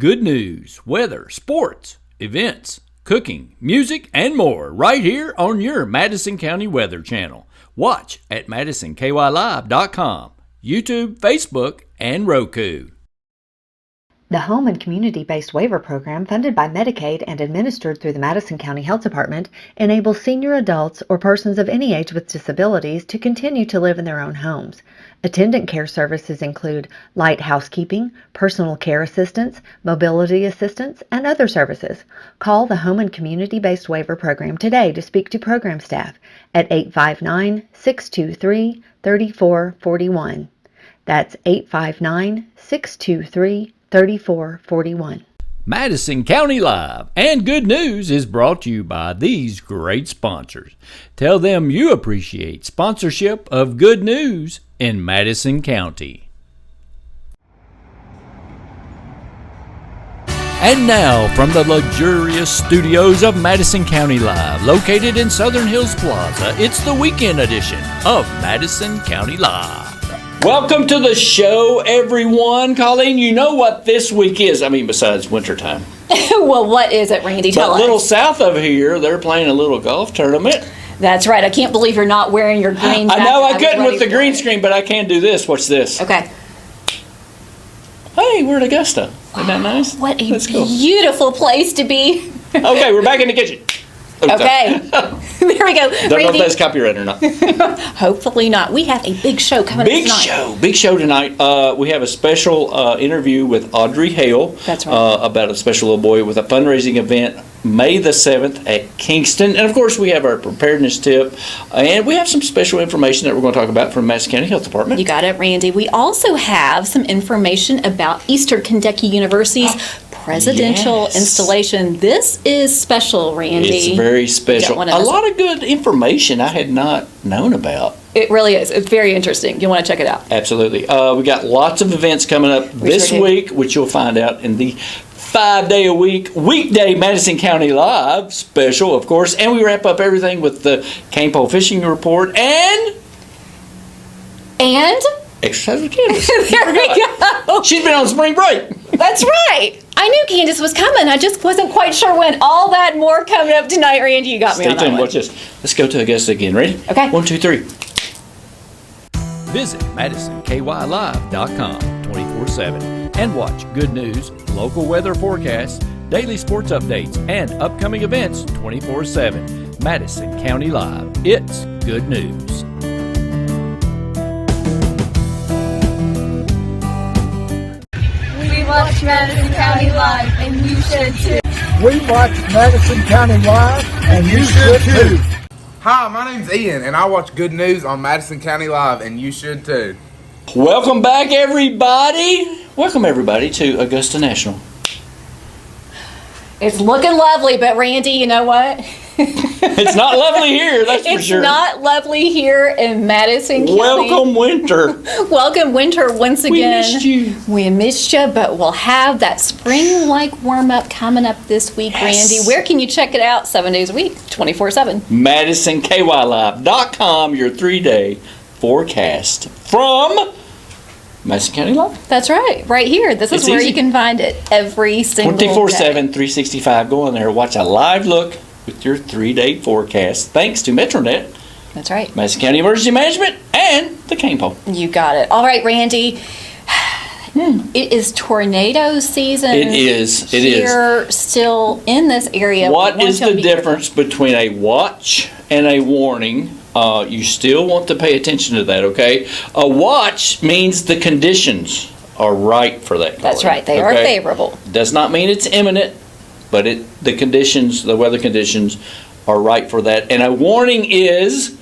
Good news, weather, sports, events, cooking, music, and more right here on your Madison County Weather Channel. Watch at MadisonKYLive.com, YouTube, Facebook, and Roku. The Home and Community-Based Waiver Program, funded by Medicaid and administered through the Madison County Health Department, enables senior adults or persons of any age with disabilities to continue to live in their own homes. Attendant care services include light housekeeping, personal care assistance, mobility assistance, and other services. Call the Home and Community-Based Waiver Program today to speak to program staff at 859-623-3441. That's 859-623-3441. Madison County Live and Good News is brought to you by these great sponsors. Tell them you appreciate sponsorship of Good News in Madison County. And now, from the luxurious studios of Madison County Live, located in Southern Hills Plaza, it's the weekend edition of Madison County Live. Welcome to the show, everyone. Colleen, you know what this week is. I mean, besides wintertime. Well, what is it, Randy? Tell us. A little south of here, they're playing a little golf tournament. That's right. I can't believe you're not wearing your green jacket. I know I couldn't with the green screen, but I can do this. Watch this. Okay. Hey, we're at Augusta. Isn't that nice? What a beautiful place to be. Okay, we're back in the kitchen. Okay. There we go. Don't know if that's copyright or not. Hopefully not. We have a big show coming up tonight. Big show tonight. We have a special interview with Audrey Hale. That's right. About a special little boy with a fundraising event May the 7th at Kingston. And of course, we have our preparedness tip. And we have some special information that we're going to talk about from Madison County Health Department. You got it, Randy. We also have some information about Eastern Kentucky University's presidential installation. This is special, Randy. It's very special. A lot of good information I had not known about. It really is. It's very interesting. You want to check it out. Absolutely. We got lots of events coming up this week, which you'll find out in the 5-day-a-week weekday Madison County Live special, of course. And we wrap up everything with the Cain Pole Fishing Report and Exercise with Candace. There we go. She's been on spring break. That's right. I knew Candace was coming. I just wasn't quite sure when. All that more coming up tonight, Randy. You got me on that one. Watch this. Let's go to Augusta again. Ready? Okay. 1, 2, 3. Visit MadisonKYLive.com 24/7 and watch Good News, local weather forecasts, daily sports updates, and upcoming events 24/7. Madison County Live. It's good news. We watch Madison County Live, and you should too. We watch Madison County Live, and you should too. Hi, my name's Ian, and I watch Good News on Madison County Live, and you should too. Welcome back, everybody. Welcome, everybody, to Augusta National. It's looking lovely, but Randy, you know what? It's not lovely here, that's for sure. It's not lovely here in Madison County. Welcome, winter. Welcome, winter, once again. We missed you. We missed you, but we'll have that spring-like warm-up coming up this week, Randy. Where can you check it out 7 days a week, 24/7? MadisonKYLive.com, your 3-day forecast from Madison County Live. That's right, right here. This is where you can find it every single 24/7, day. 365. Go on there, watch a live look with your 3-day forecast. Thanks to Metronet. That's right. Madison County Emergency Management and the Cain Pole. You got it. All right, Randy. It is tornado season. It is. Here, still in this area. What is the difference between a watch and a warning? You still want to pay attention to that, okay? A watch means the conditions are right for that. That's right. They are favorable. Does not mean it's imminent, but the conditions, the weather conditions, are right for that. And a warning is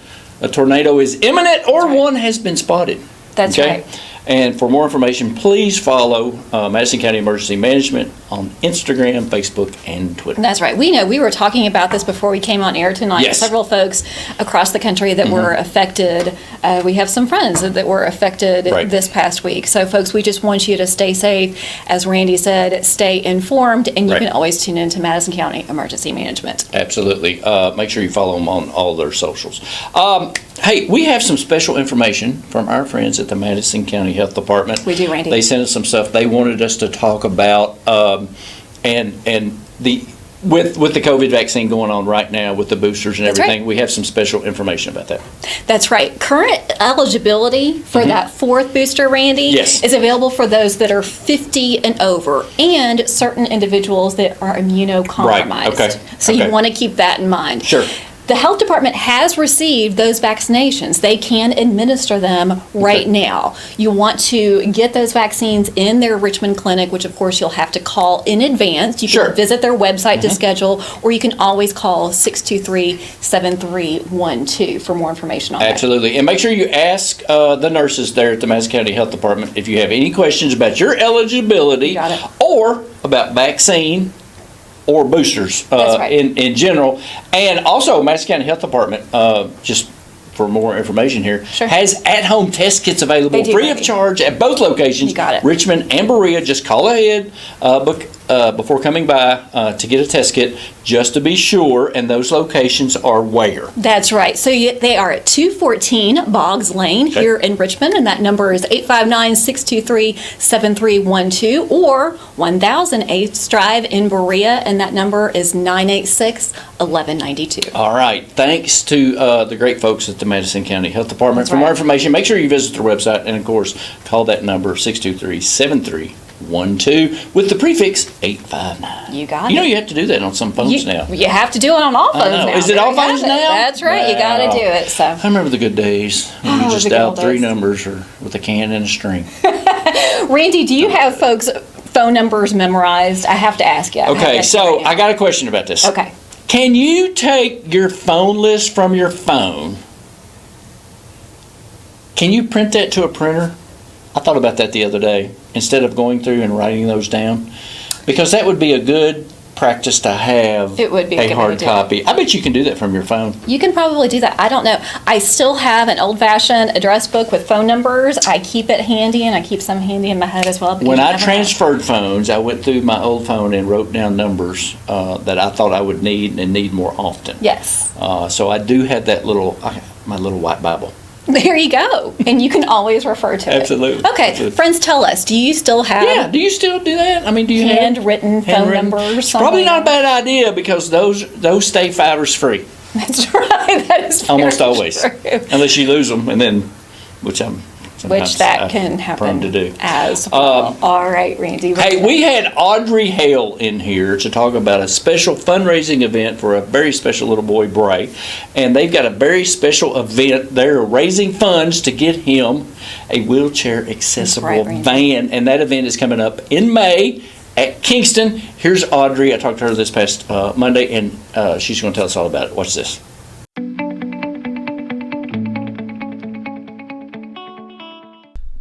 a tornado is imminent or one has been spotted. That's right. And for more information, please follow Madison County Emergency Management on Instagram, Facebook, and Twitter. That's right. We know we were talking about this before we came on air tonight. Yes. Several folks across the country that were affected. We have some friends that were affected this past week. So, folks, we just want you to stay safe. As Randy said, stay informed, and you can always tune into Madison County Emergency Management. Absolutely. Make sure you follow them on all their socials. Hey, we have some special information from our friends at the Madison County County Health Department. We do, Randy. They sent us some stuff they wanted us to talk about, and with the COVID vaccine going on right now with the boosters and everything, we have some special information about that. That's right. Current eligibility for that fourth booster, Randy, is available for those that are 50 and over and certain individuals that are immunocompromised. Right. Okay. So you want to keep that in mind. Sure. The health department has received those vaccinations. They can administer them right now. You want to get those vaccines in their Richmond clinic, which of course you'll have to call in advance. You can visit their website to schedule, or you can always call 623-7312 for more information on that. Absolutely. And make sure you ask the nurses there at the Madison County Health Department if you have any questions about your eligibility or about vaccine or boosters in general. And also, Madison County Health Department, just for more information here, has at-home test kits available free of charge at both locations, Richmond and Berea. Just call ahead before coming by to get a test kit, just to be sure. And those locations are where? That's right. So they are at 214 Boggs Lane here in Richmond, and that number is 859-623-7312, or 1000 8th Drive in Berea, and that number is 986-1192. All right. Thanks to the great folks at the Madison County Health Department. For more information, make sure you visit their website, and of course, call that number 623-7312 with the prefix 859. You got it. You have to do that on some phones now. You have to do it on all phones now. Is it all phones now? That's right. You got to do it. So I remember the good days when you just dialed 3 numbers or with a can and a string. Randy, do you have folks' phone numbers memorized? I have to ask you. Okay, so I got a question about this. Okay. Can you take your phone list from your phone? Can you print that to a printer? I thought about that the other day, instead of going through and writing those down, because that would be a good practice to have. It would be a hard copy. I bet you can do that from your phone. You can probably do that. I don't know. I still have an old-fashioned address book with phone numbers. I keep it handy, and I keep some handy in my head as well. When I transferred phones, I went through my old phone and wrote down numbers that I thought I would need and need more often. Yes. So I do have that my little white Bible. There you go. And you can always refer to it. Absolutely. Okay. Absolutely. Friends, tell us, do you still have do you still do that? I mean, do you handwritten phone numbers? It's probably not a bad idea, because those stay 5 years free. That's right. That is almost always. True. Unless you lose them, and then, which that can happen prone to do. As well. All right, Randy. Hey, we had Audrey Hale in here to talk about a special fundraising event for a very special little boy, Bray. And they've got a very special event. They're raising funds to get him a wheelchair accessible van. And that event is coming up in May at Kingston. Here's Audrey. I talked to her this past Monday, and she's going to tell us all about it. Watch this.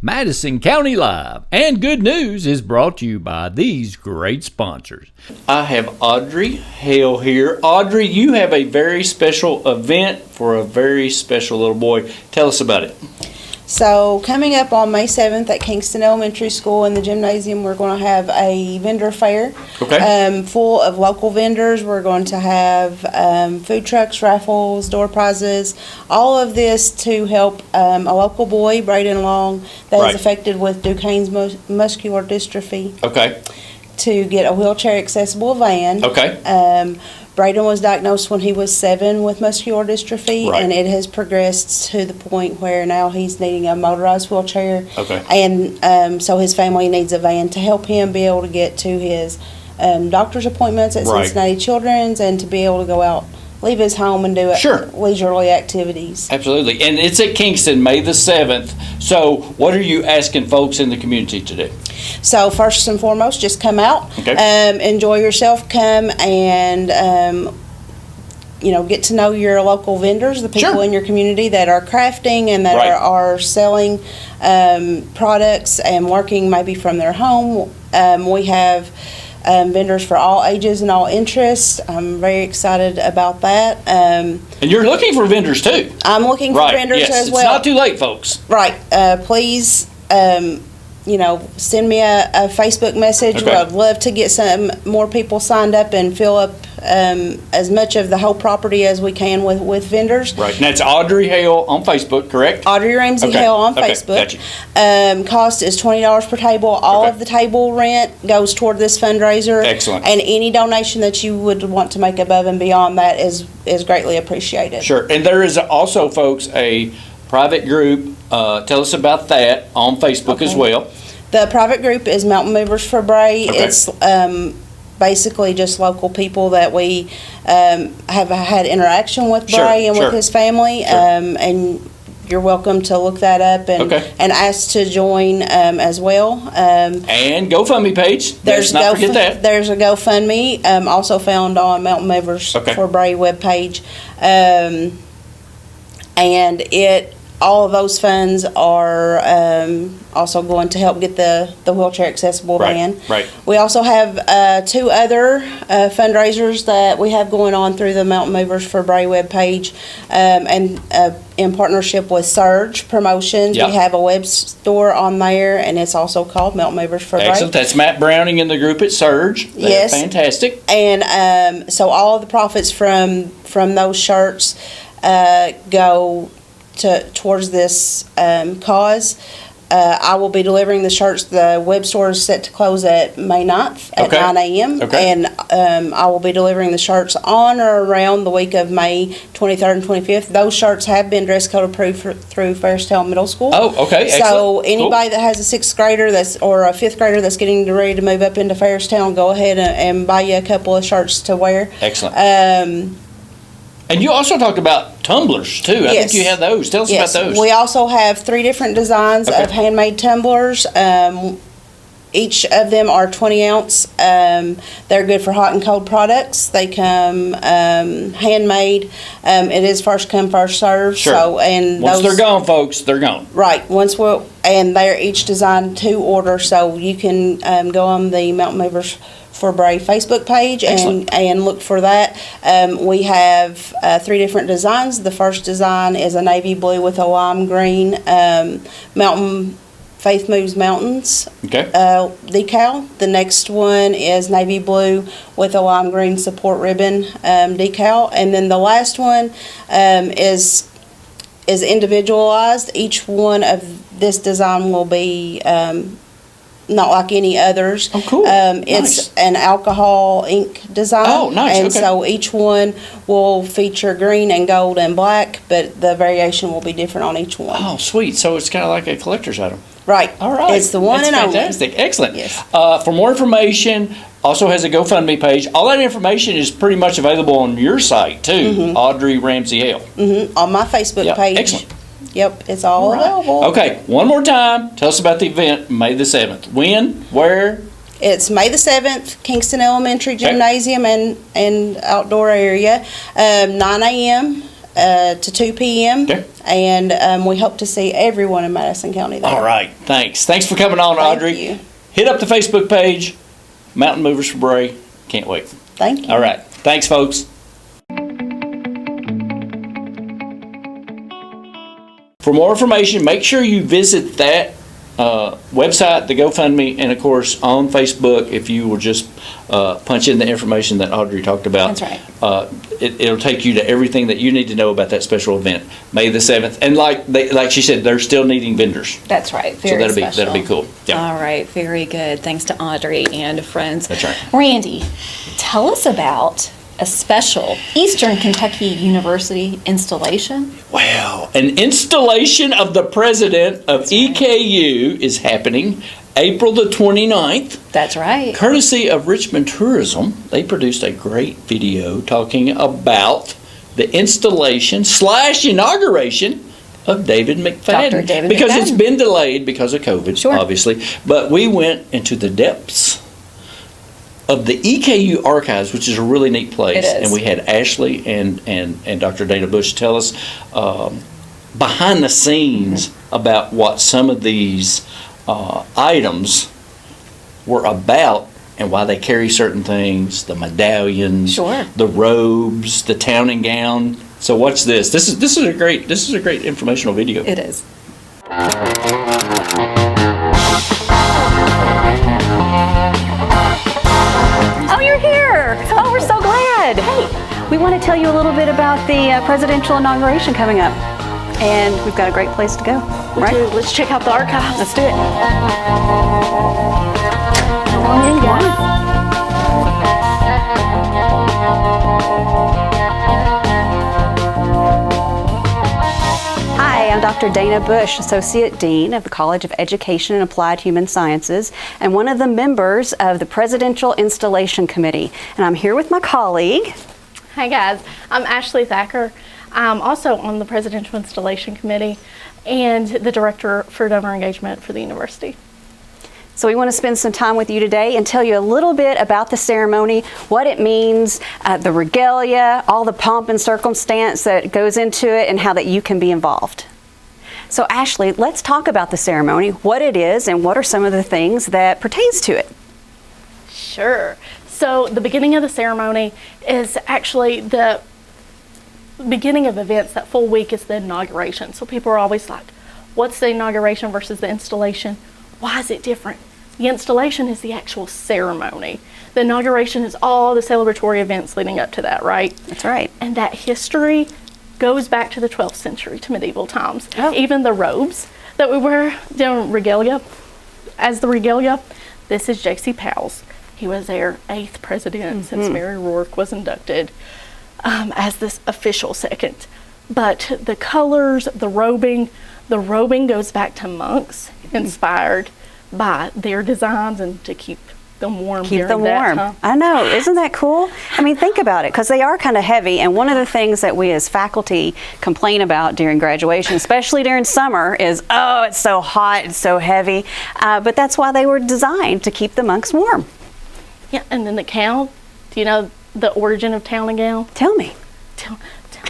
Madison County Live and Good News is brought to you by these great sponsors. I have Audrey Hale here. Audrey, you have a very special event for a very special little boy. Tell us about it. So coming up on May 7th at Kingston Elementary School in the gymnasium, we're going to have a vendor fair full of local vendors. We're going to have food trucks, raffles, door prizes, all of this to help a local boy, Braden Long, that is affected with Duchenne's muscular dystrophy. Okay. To get a wheelchair accessible van. Okay. Braden was diagnosed when he was 7 with muscular dystrophy, and it has progressed to the point where now he's needing a motorized wheelchair. Okay. And so his family needs a van to help him be able to get to his doctor's appointments at Cincinnati Children's, and to be able to go out, leave his home, and do leisurely activities. Absolutely. And it's at Kingston, May the 7th. So what are you asking folks in the community to do? So first and foremost, just come out, enjoy yourself, come and get to know your local vendors, the people in your community that are crafting and that are selling products and working maybe from their home. We have vendors for all ages and all interests. I'm very excited about that. And you're looking for vendors too. I'm looking for vendors as well. It's not too late, folks. Right. Please send me a Facebook message. Okay. I'd love to get some more people signed up and fill up as much of the whole property as we can with vendors. Right. And that's Audrey Hale on Facebook, correct? Audrey Ramsey Hale on Facebook. Gotcha. Cost is $20 per table. All of the table rent goes toward this fundraiser. Excellent. And any donation that you would want to make above and beyond that is greatly appreciated. Sure. And there is also, folks, a private group. Tell us about that on Facebook as well. The private group is Mountain Movers for Bray. Okay. It's basically just local people that we have had interaction with Bray and with his family. And you're welcome to look that up and ask to join as well. And GoFundMe page. Let's not forget that. There's a GoFundMe also found on Mountain Movers for Bray webpage. And all of those funds are also going to help get the wheelchair accessible van. Right. We also have 2 other fundraisers that we have going on through the Mountain Movers for Bray webpage, and in partnership with Surge Promotions. Yep. We have a web store on there, and it's also called Mountain Movers for Bray. Excellent. That's Matt Browning and the group at Surge. Yes. Fantastic. And so all of the profits from those shirts go towards this cause. I will be delivering the shirts. The web store is set to close at May 9th at 9 a.m. And I will be delivering the shirts on or around the week of May 23rd and 25th. Those shirts have been dress code approved through Fairstown Middle School. Oh, okay. Excellent. So anybody that has a 6th grader or a 5th grader that's getting ready to move up into Fairstown, go ahead and buy you a couple of shirts to wear. Excellent. And you also talked about tumblers, too. I think you have those. Tell us about those. We also have 3 different designs of handmade tumblers. Each of them are 20 ounce. They're good for hot and cold products. They come handmade. It is first come, first serve. Sure. Once they're gone, folks, they're gone. Right. And they're each designed to order, so you can go on the Mountain Movers for Bray Facebook page and look for that. We have 3 different designs. The first design is a navy blue with a lime green Mountain Faith Moves Mountains decal. The next one is navy blue with a lime green support ribbon decal. And then the last one is individualized. Each one of this design will be not like any others. Oh, cool. It's an alcohol ink design. Oh, nice. And so each one will feature green and gold and black, but the variation will be different on each one. Oh, sweet. So it's kind of like a collector's item. Right. All right. It's the one and only. Fantastic. Excellent. Yes. For more information, also has a GoFundMe page. All that information is pretty much available on your site, too, Audrey Ramsey Hale. On my Facebook page. Excellent. Yep, it's all available. Okay, one more time. Tell us about the event, May the 7th. When? Where? It's May the 7th, Kingston Elementary Gymnasium and outdoor area, 9 a.m. To 2 p.m. Okay. And we hope to see everyone in Madison County there. All right, thanks. Thanks for coming on, Audrey. Thank you. Hit up the Facebook page, Mountain Movers for Bray. Can't wait. Thank you. All right, thanks, folks. For more information, make sure you visit that website, the GoFundMe, and of course on Facebook, if you will just punch in the information that Audrey talked about. That's right. It'll take you to everything that you need to know about that special event, May the 7th. And like she said, they're still needing vendors. That's right. Very special. That'll be cool. Yeah. All right. Very good. Thanks to Audrey and friends. That's right. Randy, tell us about a special Eastern Kentucky University installation. Wow. An installation of the president of EKU is happening April the 29th. That's right. Courtesy of Richmond Tourism. They produced a great video talking about the installation / inauguration of David McFadden. Dr. David because McFadden. It's been delayed because of COVID, obviously. But we went into the depths of the EKU archives, which is a really neat place. It is. And we had Ashley and Dr. Dana Bush tell us behind the scenes about what some of these items were about and why they carry certain things, the medallions, the robes, the town and gown. So watch this. This is a great informational video. It is. want to tell you a little bit about the presidential inauguration coming up. And we've got a great place to go, right? Let's check out the archives. Let's do it. Come on in, guys. Hi, I'm Dr. Dana Bush, Associate Dean of the College of Education and Applied Human Sciences, and one of the members of the Presidential Installation Committee. And I'm here with my colleague. Hi, guys. I'm Ashley Thacker. I'm also on the Presidential Installation Committee and the Director for Donor Engagement for the university. So we want to spend some time with you today and tell you a little bit about the ceremony, what it means, the regalia, all the pomp and circumstance that goes into it, and how that you can be involved. So Ashley, let's talk about the ceremony, what it is, and what are some of the things that pertains to it. Sure. So the beginning of the ceremony is actually the beginning of events. That full week is the inauguration. So people are always like, what's the inauguration versus the installation? Why is it different? The installation is the actual ceremony. The inauguration is all the celebratory events leading up to that, right? That's right. And that history goes back to the 12th century, to medieval times. Oh. Even the robes that we wear during regalia, as the regalia, this is J.C. Powell's. He was their 8th president since Mary Rourke was inducted as this official second. But the colors, the robing goes back to monks, inspired by their designs and to keep them warm. Keep them warm. I know. Isn't that cool? I mean, think about it, because they are kind of heavy. And one of the things that we as faculty complain about during graduation, especially during summer, is, oh, it's so hot, it's so heavy. But that's why they were designed, to keep the monks warm. Yeah, and then the gown. Do you know the origin of town and gown? Tell me.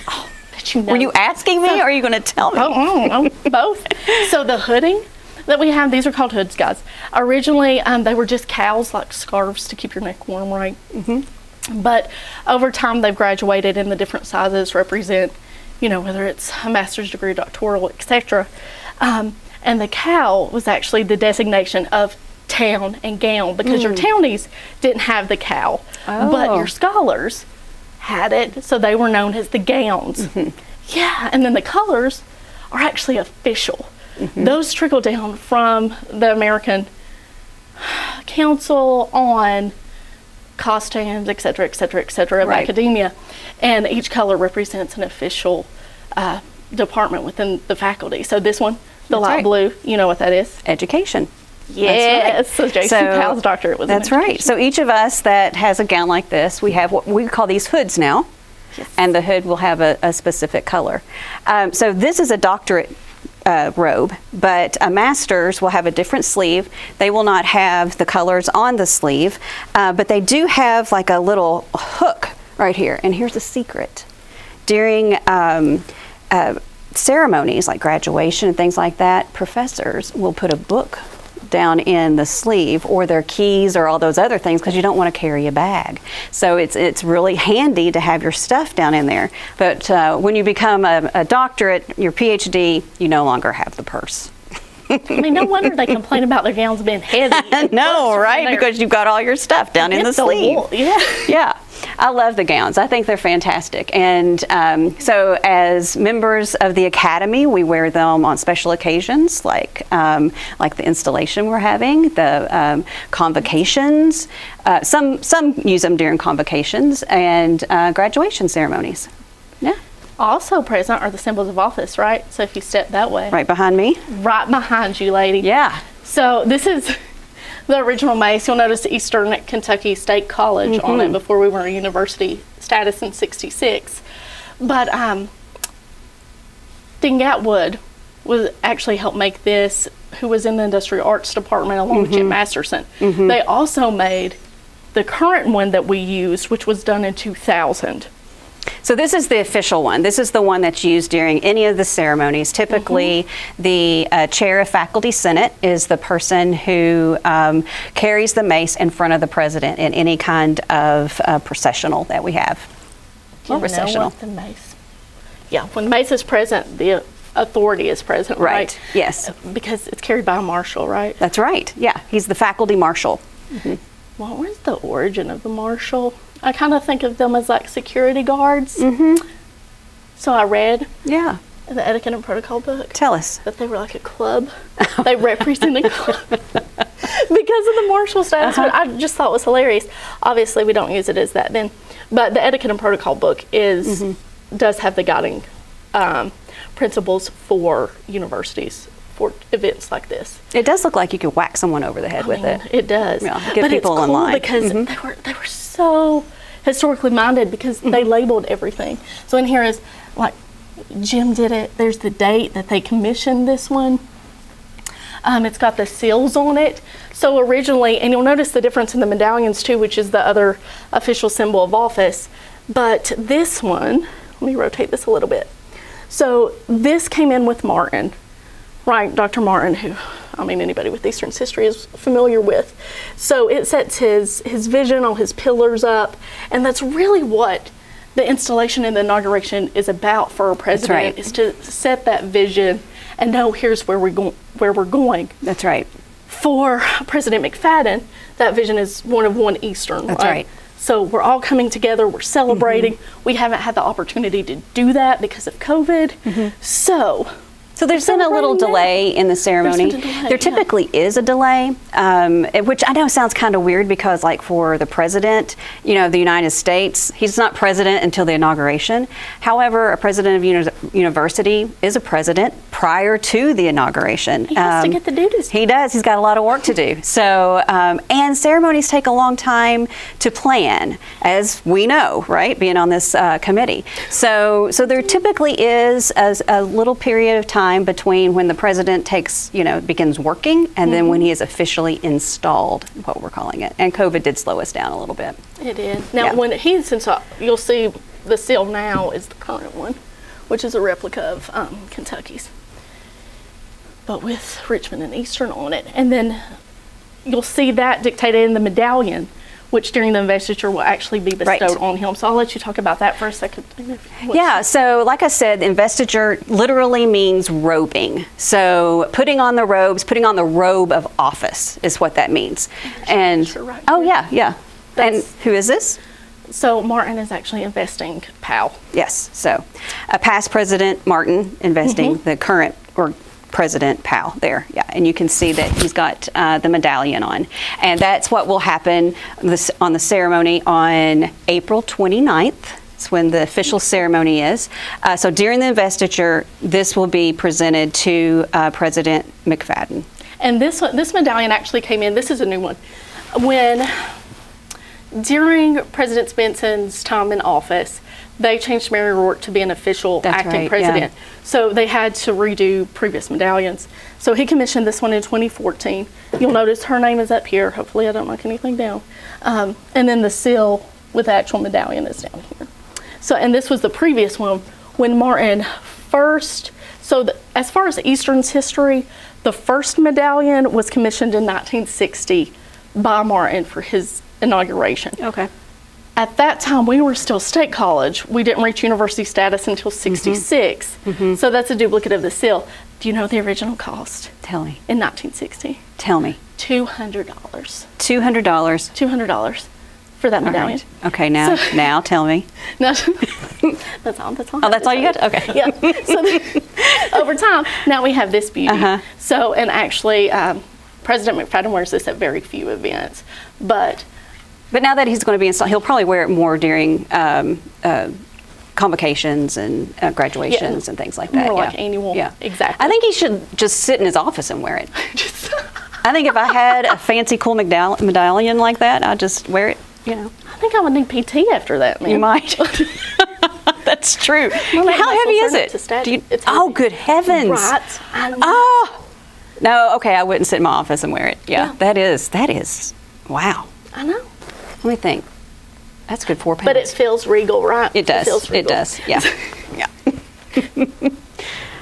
Oh, bet you know. Were you asking me, or are you going to tell me? Oh, both. So the hooding that we have, these are called hoods, guys. Originally, they were just cowls, like scarves to keep your neck warm, right? But over time, they've graduated, and the different sizes represent, whether it's a master's degree, doctoral, etc. And the cowl was actually the designation of town and gown, because your townies didn't have the cowl, but your scholars had it, so they were known as the gowns. Yeah, and then the colors are actually official. Those trickle down from the American Council on costumes, etc., etc., etc., of academia, and each color represents an official department within the faculty. So this one, the light blue, you know what that is? Education. Yes, so J.C. Powell's doctorate was in education. That's right. So each of us that has a gown like this, we have what we call these hoods now, and the hood will have a specific color. So this is a doctorate robe, but a master's will have a different sleeve. They will not have the colors on the sleeve, but they do have like a little hook right here. And here's the secret. During ceremonies like graduation and things like that, professors will put a book down in the sleeve, or their keys, or all those other things, because you don't want to carry a bag. So it's really handy to have your stuff down in there. But when you become a doctorate, your PhD, you no longer have the purse. I mean, no wonder they complain about their gowns being heavy. No, right? Because you've got all your stuff down in the sleeve. Yeah. I love the gowns. I think they're fantastic. And so as members of the Academy, we wear them on special occasions, like the installation we're having, the convocations. Some use them during convocations and graduation ceremonies. Yeah. Also present are the symbols of office, right? So if you step that way. Right behind me? Right behind you, lady. Yeah. So this is the original mace. You'll notice Eastern Kentucky State College on it before we were a university status in '66. But Dean Gatwood was actually helped make this, who was in the Industrial Arts Department along with Jim Masterson. They also made the current one that we used, which was done in 2000. So this is the official one. This is the one that's used during any of the ceremonies. Typically, the chair of faculty senate is the person who carries the mace in front of the president in any kind of processional that we have. Do you know what the mace? Yeah, when the mace is present, the authority is present, right? Yes. Because it's carried by a marshal, right? That's right. Yeah, he's the faculty marshal. What was the origin of the marshal? I kind of think of them as like security guards. So I read the Etiquette and Protocol book. Tell us. That they were like a club. They represent a club. Because of the marshal status, I just thought it was hilarious. Obviously, we don't use it as that then. But the Etiquette and Protocol book does have the guiding principles for universities for events like this. It does look like you could whack someone over the head with it. It does. Yeah, get but people it's in cool line. Because they were so historically minded because they labeled everything. So in here is like Jim did it. There's the date that they commissioned this one. It's got the seals on it. So originally, and you'll notice the difference in the medallions too, which is the other official symbol of office. But this one, let me rotate this a little bit. So this came in with Martin, right? Dr. Martin, who, I mean, anybody with Eastern's history is familiar with. So it sets his vision on his pillars up, and that's really what the installation and the inauguration is about for a president, is to set that vision and know here's where we're going. That's right. For President McFadden, that vision is one Eastern. That's right. So we're all coming together, we're celebrating. We haven't had the opportunity to do that because of COVID. So there's been a little delay in the ceremony. There typically is a delay, which I know sounds kind of weird because, like, for the president, of the United States, he's not president until the inauguration. However, a president of university is a president prior to the inauguration. He has to get the duties. He does. He's got a lot of work to do. So, and ceremonies take a long time to plan, as we know, right? Being on this committee. So there typically is a little period of time between when the president begins working and then when he is officially installed, what we're calling it. And COVID did slow us down a little bit. It did. Now, when he's installed, you'll see the seal now is the current one, which is a replica of Kentucky's, but with Richmond and Eastern on it. And then you'll see that dictated in the medallion, which during the investiture will actually be bestowed on him. So I'll let you talk about that for a second. Yeah, so like I said, the investiture literally means robing. So putting on the robes, putting on the robe of office is what that means. And and who is this? So Martin is actually investing Powell. Yes, so past President Martin investing the current President Powell there, and you can see that he's got the medallion on, and that's what will happen on the ceremony on April 29th. It's when the official ceremony is. So during the investiture, this will be presented to President McFadden. And this medallion actually came in. This is a new one. During President Benson's time in office, they changed Mary Rourke to be an official acting president. So they had to redo previous medallions. So he commissioned this one in 2014. You'll notice her name is up here. Hopefully I don't knock anything down. And then the seal with the actual medallion is down here. So, and this was the previous one when Martin first, as far as Eastern's history, the first medallion was commissioned in 1960 by Martin for his inauguration. Okay. At that time, we were still state college. We didn't reach university status until 66. So that's a duplicate of the seal. Do you know the original cost? Tell me. In 1960. Tell me. $200. $200. $200 for that medallion. Right. Okay, now tell me. No, that's all. Oh, that's all you got? Okay. Yeah. So over time, now we have this beauty. So, and actually, President McFadden wears this at very few events, but now that he's going to be installed, he'll probably wear it more during convocations and graduations and things like that. More like annual. Yeah, exactly. I think he should just sit in his office and wear it. I think if I had a fancy, cool medallion like that, I'd just wear it. I think I would need PT after that, man. You might. That's true. How heavy is it? It's oh, good heavens! Right. I know. Oh no. Okay, I wouldn't sit in my office and wear it. Yeah. That is. Wow. I know. Let me think. That's good, 4 pounds. But it feels regal, right? It does. It does. Yeah. Yeah.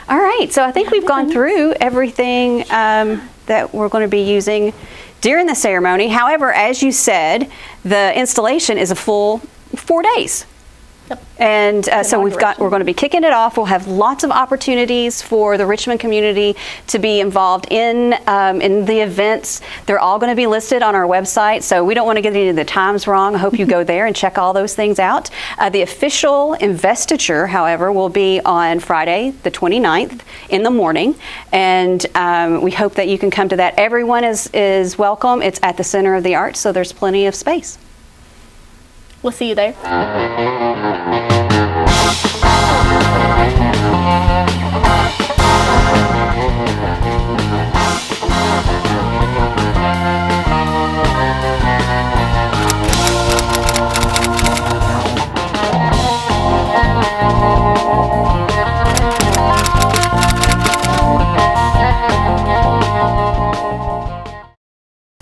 All right. So I think we've gone through everything that we're going to be using during the ceremony. However, as you said, the installation is a full 4 days. And so we're going to be kicking it off. We'll have lots of opportunities for the Richmond community to be involved in the events. They're all going to be listed on our website, so we don't want to get any of the times wrong. I hope you go there and check all those things out. The official investiture, however, will be on Friday, the 29th in the morning, and we hope that you can come to that. Everyone is welcome. It's at the Center of the Arts, so there's plenty of space. We'll see you there.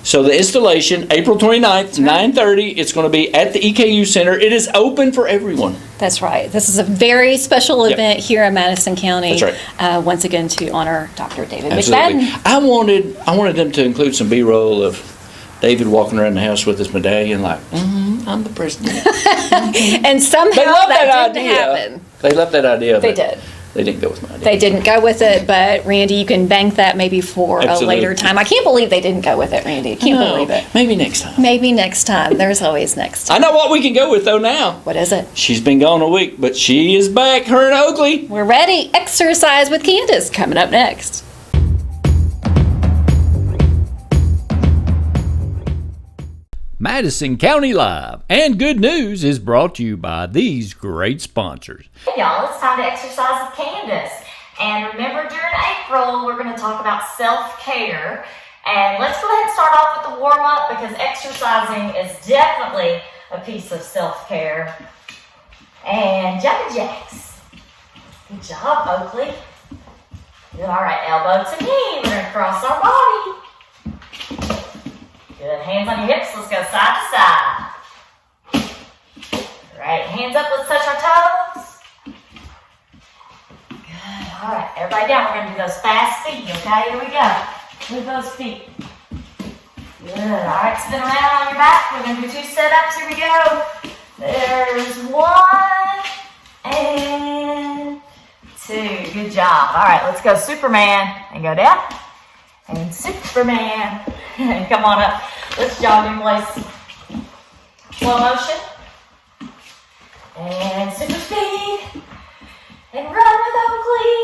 So the installation, April 29th, 9:30. It's going to be at the EKU Center. It is open for everyone. That's right. This is a very special event here in Madison County. That's right. Once again, to honor Dr. David Absolutely. McFadden. I wanted them to include some B-roll of David walking around the house with his medallion, like, I'm the president. And somehow that didn't happen. They loved that idea. They did. They didn't go with my idea. They didn't go with it, but Randy, you can bank that maybe for a later time. I can't believe they didn't go with it, Randy. I can't believe it. Maybe next time. Maybe next time. There's always next time. I know what we can go with, though, now. What is it? She's been gone a week, but she is back, her and Oakley. We're ready. Exercise with Candace coming up next. Madison County Live and Good News is brought to you by these great sponsors. Hey y'all, it's time to exercise with Candace. And remember, during April, we're going to talk about self-care. And let's go ahead and start off with the warm-up because exercising is definitely a piece of self-care. And jumping jacks. Good job, Oakley. Good. All right, elbow to knee. We're going to cross our body. Good. Hands on your hips. Let's go side to side. Right. Hands up. Let's touch our toes. Good. All right. Everybody down. We're going to do those fast feet. Okay. Here we go. Move those feet. Good. All right. Spin around on your back. We're going to do 2 sit-ups. Here we go. There's 1 and 2. Good job. All right. Let's go Superman and go down. And Superman. And come on up. Let's jog in place. Slow motion. And super speed. And run with Oakley.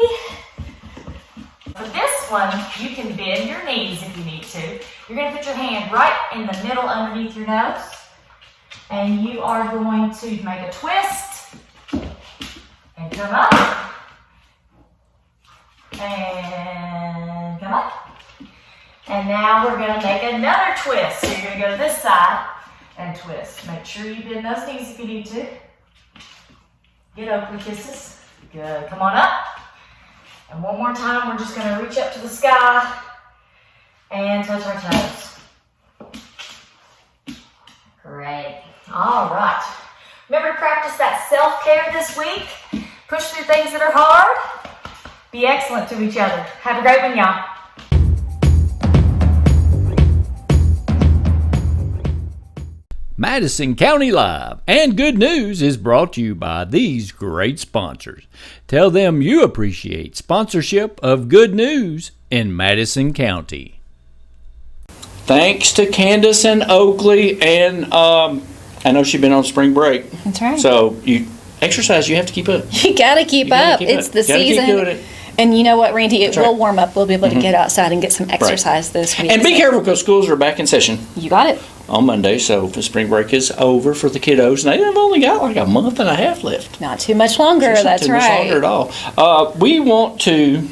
For this one, you can bend your knees if you need to. You're going to put your hand right in the middle underneath your nose. And you are going to make a twist. And come up. And come up. And now we're going to make another twist. So you're going to go to this side and twist. Make sure you bend those knees if you need to. Get Oakley kisses. Good. Come on up. And one more time, we're just going to reach up to the sky and touch our toes. Great. All right. Remember to practice that self-care this week. Push through things that are hard. Be excellent to each other. Have a great one, y'all. Madison County Live and Good News is brought to you by these great sponsors. Tell them you appreciate sponsorship of Good News in Madison County. Thanks to Candace and Oakley, and I know she's been on spring break. That's right. So you exercise, you have to keep up. You gotta keep up. It's the season. Keep doing it. And you know what, Randy? It will warm up. We'll be able to get outside and get some exercise this week. And be careful because schools are back in session. You got it. On Monday, so the spring break is over for the kiddos. And they've only got like a month and a half left. Not too much longer, that's right. Not too much longer at all. We want to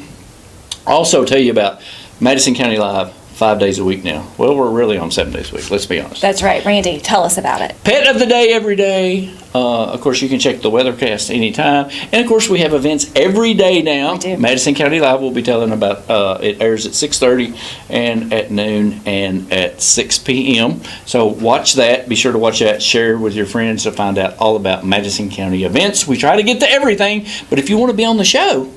also tell you about Madison County Live 5 days a week now. Well, we're really on 7 days a week, let's be honest. That's right. Randy, tell us about it. Pet of the day every day. Of course, you can check the weathercast anytime. And, of course, we have events every day now. We do. Madison County Live will be telling about it airs at 6:30 and at noon and at 6 p.m. So watch that. Be sure to watch that. Share with your friends to find out all about Madison County events. We try to get to everything, but if you want to be on the show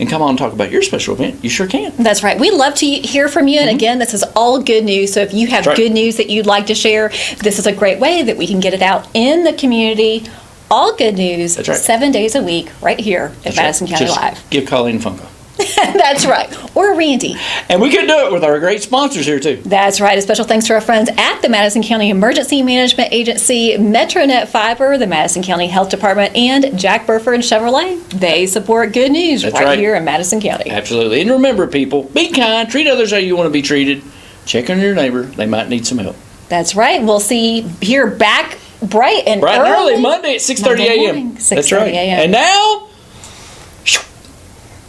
and come on and talk about your special event, you sure can. That's right. We love to hear from you. And again, this is all good news. So if you have good news that you'd like to share, this is a great way that we can get it out in the community All good news, That's right. 7 days a week, right here at Madison County Just Live. give Colleen a phone call. That's right. Or Randy. And we could do it with our great sponsors here, too. That's right. A special thanks to our friends at the Madison County Emergency Management Agency, Metronet Fiber, the Madison County Health Department, and Jack Burford Chevrolet. They support good news right here in Madison County. Absolutely. And remember, people, be kind. Treat others how you want to be treated. Check on your neighbor. They might need some help. That's right. We'll see here back bright and early Monday at 6:30 a.m. That's right. And now...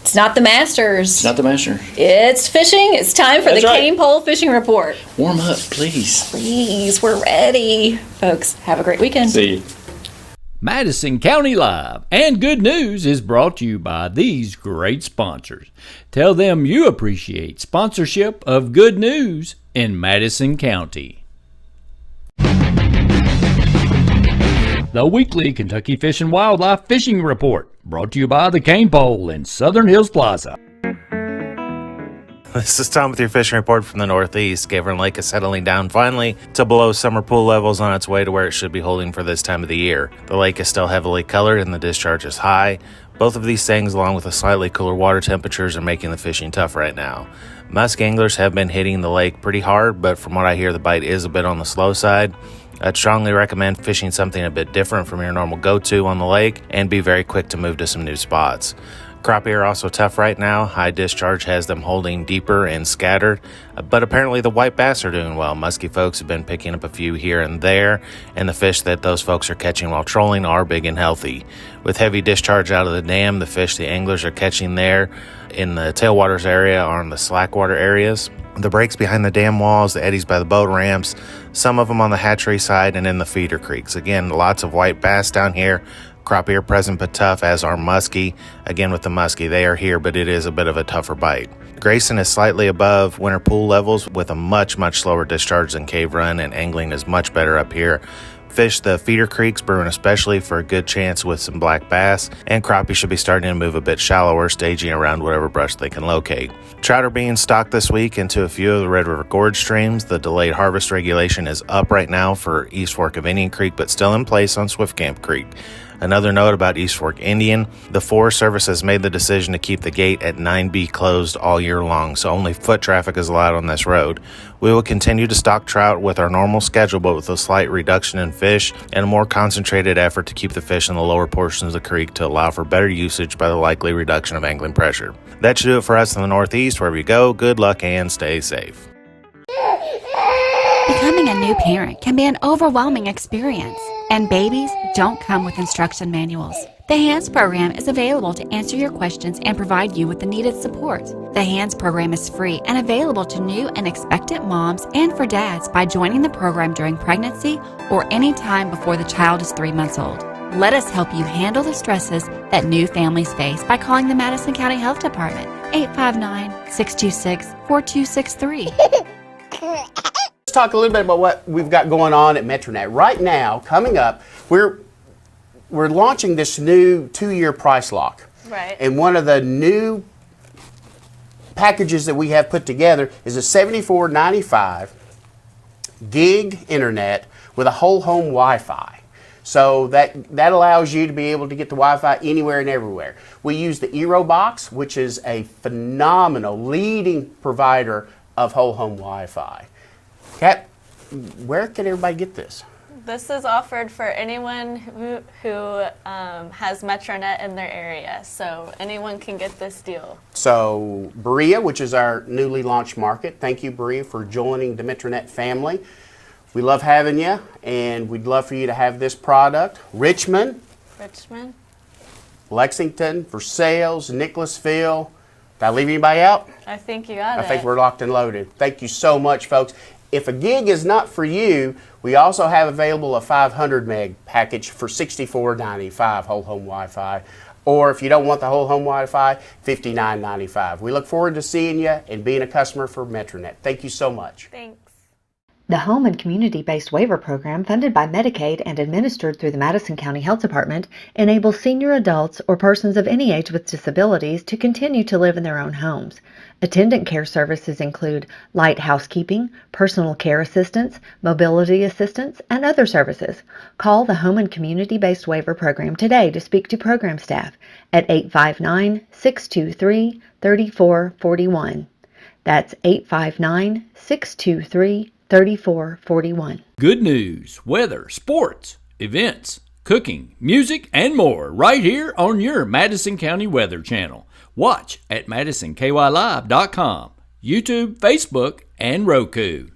It's not the Masters. It's not the Masters. It's fishing. It's time for the Cain Pole Fishing Report. Warm up, please. Please, we're ready. Folks, have a great weekend. See you. Madison County Live and Good News is brought to you by these great sponsors. Tell them you appreciate sponsorship of Good News in Madison County. The weekly Kentucky Fish and Wildlife Fishing Report, brought to you by the Cain Pole in Southern Hills Plaza. This is Tom with your fishing report from the Northeast. Gavern Lake is settling down finally to below summer pool levels on its way to where it should be holding for this time of the year. The lake is still heavily colored and the discharge is high. Both of these things, along with the slightly cooler water temperatures, are making the fishing tough right now. Musk anglers have been hitting the lake pretty hard, but from what I hear, the bite is a bit on the slow side. I'd strongly recommend fishing something a bit different from your normal go-to on the lake and be very quick to move to some new spots. Crappie are also tough right now. High discharge has them holding deeper and scattered, but apparently the white bass are doing well. Musky folks have been picking up a few here and there, and the fish that those folks are catching while trolling are big and healthy. With heavy discharge out of the dam, the fish the anglers are catching there in the tailwaters area are in the slackwater areas. The breaks behind the dam walls, the eddies by the boat ramps, some of them on the hatchery side and in the feeder creeks. Again, lots of white bass down here. Crappie are present but tough, as are muskie. Again, with the muskie, they are here, but it is a bit of a tougher bite. Grayson is slightly above winter pool levels with a much slower discharge than Cave Run, and angling is much better up here. Fish the feeder creeks, brewing especially, for a good chance with some black bass, and crappie should be starting to move a bit shallower, staging around whatever brush they can locate. Trout are being stocked this week into a few of the Red River Gorge streams. The delayed harvest regulation is up right now for East Fork of Indian Creek, but still in place on Swift Camp Creek. Another note about East Fork Indian, the Forest Service has made the decision to keep the gate at 9B closed all year long, so only foot traffic is allowed on this road. We will continue to stock trout with our normal schedule, but with a slight reduction in fish and a more concentrated effort to keep the fish in the lower portions of the creek to allow for better usage by the likely reduction of angling pressure. That should do it for us in the Northeast. Wherever you go, good luck and stay safe. Becoming a new parent can be an overwhelming experience, and babies don't come with instruction manuals. The HANDS program is available to answer your questions and provide you with the needed support. The HANDS program is free and available to new and expectant moms and for dads by joining the program during pregnancy or any time before the child is 3 months old. Let us help you handle the stresses that new families face by calling the Madison County Health Department, 859-626-4263. Let's talk a little bit about what we've got going on at Metronet. Right now, coming up, we're launching this new 2-year price lock. Right. And one of the new packages that we have put together is a $74.95 gig internet with a whole home Wi-Fi. So that allows you to be able to get the Wi-Fi anywhere and everywhere. We use the EroBox, which is a phenomenal leading provider of whole home Wi-Fi. Kat, where can everybody get this? This is offered for anyone who has Metronet in their area, so anyone can get this deal. So Berea, which is our newly launched market, thank you, Berea, for joining the Metronet family. We love having you, and we'd love for you to have this product. Richmond, Lexington, Versailles, Nicholasville. Did I leave anybody out? I think you got it. I think we're locked and loaded. Thank you so much, folks. If a gig is not for you, we also have available a 500 meg package for $64.95 whole home Wi-Fi. Or if you don't want the whole home Wi-Fi, $59.95. We look forward to seeing you and being a customer for Metronet. Thank you so much. Thanks. The Home and Community-Based Waiver Program, funded by Medicaid and administered through the Madison County Health Department, enables senior adults or persons of any age with disabilities to continue to live in their own homes. Attendant care services include light housekeeping, personal care assistance, mobility assistance, and other services. Call the Home and Community-Based Waiver Program today to speak to program staff at 859-623-3441. That's 859-623-3441. Good news, weather, sports, events, cooking, music, and more right here on your Madison County Weather Channel. Watch at MadisonKYLive.com, YouTube, Facebook, and Roku.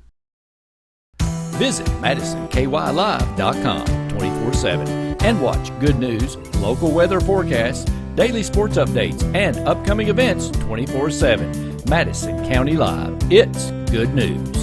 Visit MadisonKYLive.com 24/7 and watch good news, local weather forecasts, daily sports updates, and upcoming events 24/7. Madison County Live. It's good news.